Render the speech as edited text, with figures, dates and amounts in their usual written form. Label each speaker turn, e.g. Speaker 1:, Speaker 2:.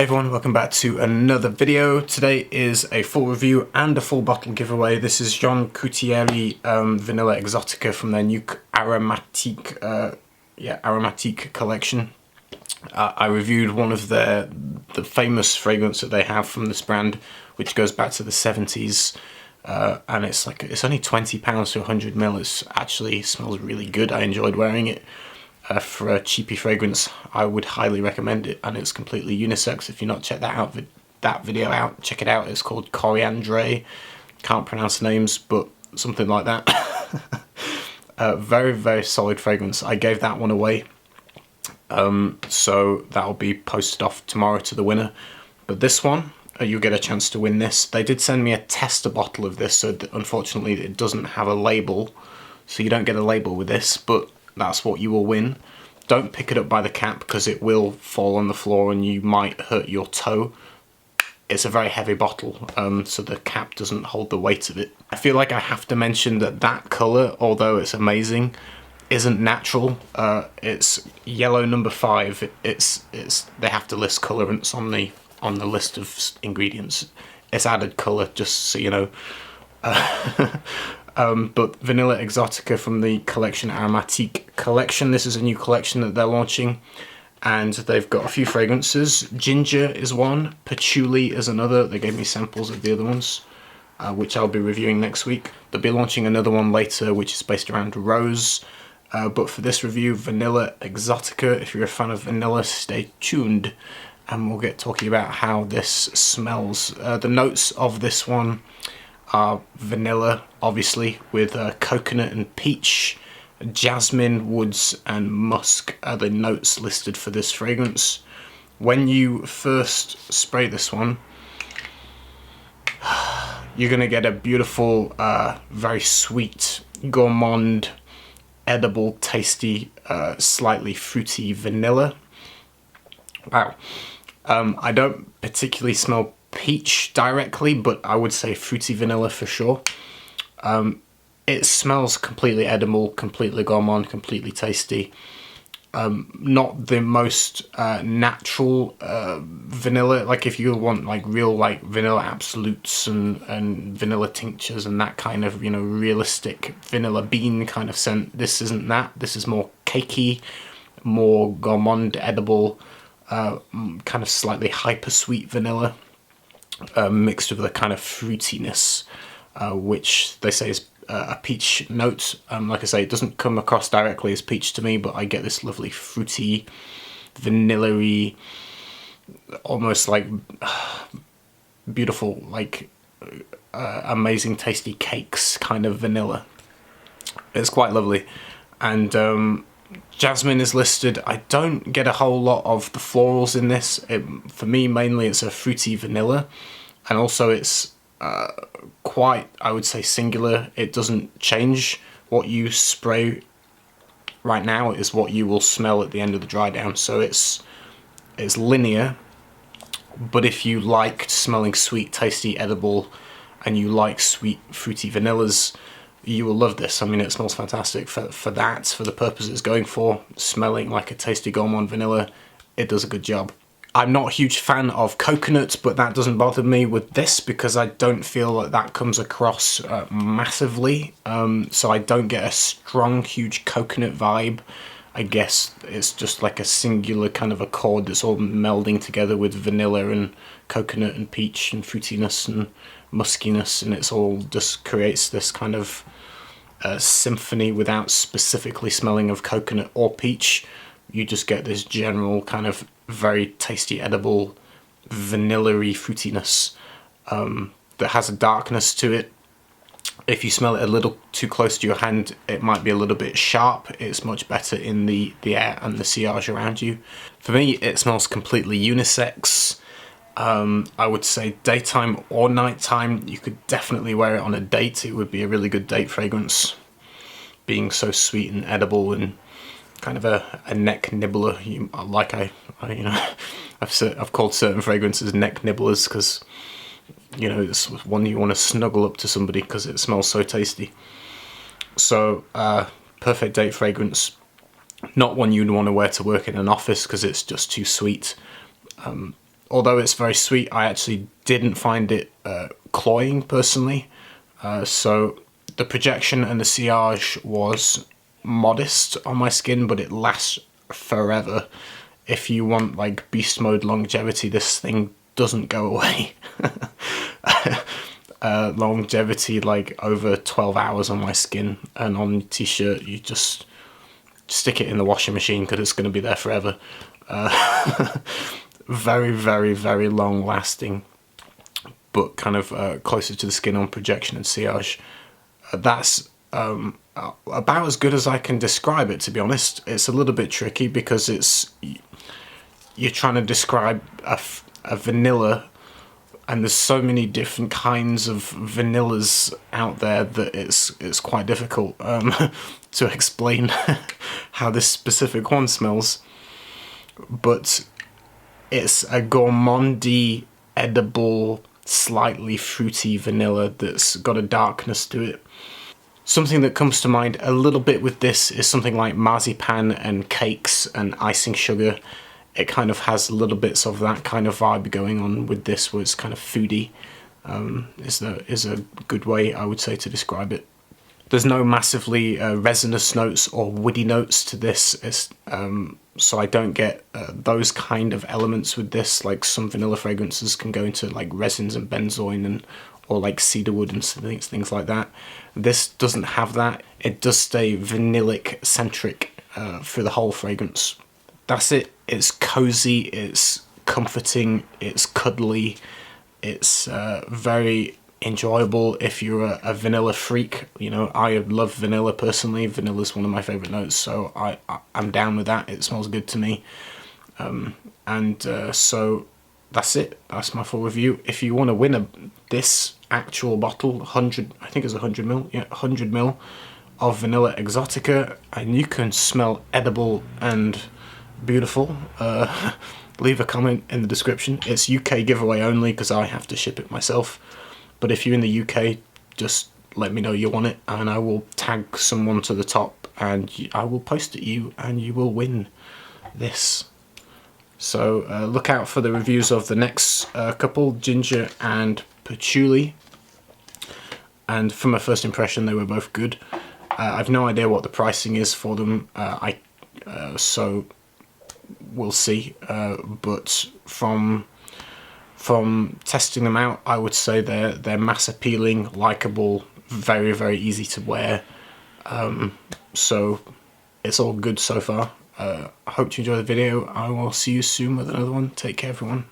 Speaker 1: Hey everyone, welcome back to another video. Today is a full review and a full bottle giveaway. This is Couturier Vanilla Exotica from their new Aromatique collection. I reviewed one of the famous fragrance that they have from this brand, which goes back to the 70s, and it's only £20 for 100 ml. It actually smells really good. I enjoyed wearing it. For a cheapy fragrance, I would highly recommend it, and it's completely unisex. If you've not checked that video out, check it out. It's called Coriandre. Can't pronounce the names, but something like that. Very, very solid fragrance. I gave that one away, so that'll be posted off tomorrow to the winner. But this one, you'll get a chance to win this. They did send me a tester bottle of this, so unfortunately it doesn't have a label, so you don't get a label with this, but that's what you will win. Don't pick it up by the cap because it will fall on the floor and you might hurt your toe. It's a very heavy bottle, so the cap doesn't hold the weight of it. I feel like I have to mention that colour, although it's amazing, isn't natural. It's yellow number 5. They have to list colorants on the list of ingredients. It's added colour, just so you know. But Vanilla Exotica from the collection Aromatique collection. This is a new collection that they're launching, and they've got a few fragrances. Ginger is one, patchouli is another. They gave me samples of the other ones, which I'll be reviewing next week. They'll be launching another one later, which is based around rose. But for this review, Vanilla Exotica. If you're a fan of vanilla, stay tuned, and we'll get talking about how this smells. The notes of this one are vanilla, obviously, with coconut and peach, jasmine, woods and musk are the notes listed for this fragrance. When you first spray this one, you're going to get a beautiful, very sweet, gourmand, edible, tasty, slightly fruity vanilla. Wow. I don't particularly smell peach directly, but I would say fruity vanilla for sure. It smells completely edible, completely gourmand, completely tasty. Not the most natural vanilla. Like if you want like real like vanilla absolutes and vanilla tinctures and that kind of, you know, realistic vanilla bean kind of scent, this isn't that. This is more cakey, more gourmand, edible, kind of slightly hyper sweet vanilla. Mixed with a kind of fruitiness, which they say is a peach note. Like I say, it doesn't come across directly as peach to me, but I get this lovely fruity, vanilla-y, almost like beautiful, like amazing tasty cakes kind of vanilla. It's quite lovely. And jasmine is listed. I don't get a whole lot of the florals in this. For me, mainly it's a fruity vanilla, and also it's quite, I would say, singular. It doesn't change. What you spray right now is what you will smell at the end of the dry down. So it's linear, but if you like smelling sweet, tasty, edible, and you like sweet, fruity vanillas, you will love this. I mean, it smells fantastic for that, for the purpose it's going for, smelling like a tasty gourmand vanilla. It does a good job. I'm not a huge fan of coconut, but that doesn't bother me with this because I don't feel that that comes across massively. So I don't get a strong, huge coconut vibe. I guess it's just like a singular kind of accord that's all melding together with vanilla and coconut and peach and fruitiness and muskiness, and it's all just creates this kind of symphony without specifically smelling of coconut or peach. You just get this general kind of very tasty, edible, vanilla-y fruitiness that has a darkness to it. If you smell it a little too close to your hand, it might be a little bit sharp. It's much better in the air and the sillage around you. For me, it smells completely unisex. I would say daytime or nighttime. You could definitely wear it on a date. It would be a really good date fragrance, being so sweet and edible and kind of a neck nibbler. I've called certain fragrances neck nibblers because, you know, it's one you want to snuggle up to somebody because it smells so tasty. So perfect date fragrance. Not one you'd want to wear to work in an office because it's just too sweet. although it's very sweet, I actually didn't find it cloying personally. So the projection and the sillage was modest on my skin, but it lasts forever. If you want like beast mode longevity, this thing doesn't go away. Longevity like over 12 hours on my skin, and on your t-shirt you just stick it in the washing machine because it's going to be there forever. Very, very, very long lasting, but kind of closer to the skin on projection and sillage. That's about as good as I can describe it, to be honest. It's a little bit tricky because you're trying to describe a vanilla, and there's so many different kinds of vanillas out there that it's quite difficult to explain how this specific one smells. But it's a gourmandy, edible, slightly fruity vanilla that's got a darkness to it. Something that comes to mind a little bit with this is something like marzipan and cakes and icing sugar. It kind of has little bits of that kind of vibe going on with this, where it's kind of foodie. Is a good way, I would say, to describe it. There's no massively resinous notes or woody notes to this, so I don't get those kind of elements with this. Like some vanilla fragrances can go into like resins and benzoin or like cedarwood and things like that. This doesn't have that. It does stay vanillic centric through the whole fragrance. That's it. It's cozy, it's comforting, it's cuddly, it's very enjoyable if you're a vanilla freak. You know, I love vanilla personally. Vanilla's one of my favourite notes, so I'm down with that. It smells good to me. So that's it. That's my full review. If you want to win this actual bottle, 100, I think it's 100 ml, yeah, 100 ml of vanilla Exotica, and you can smell edible and beautiful, leave a comment in the description. It's UK giveaway only because I have to ship it myself, but if you're in the UK, just let me know you want it and I will tag someone to the top and I will post it you and you will win this. So look out for the reviews of the next couple, Ginger and Patchouli, and from a first impression they were both good. I've no idea what the pricing is for them, so we'll see, but from testing them out, I would say they're mass appealing, likable, very, very easy to wear, so it's all good so far. I hope you enjoy the video. I will see you soon with another one. Take care, everyone.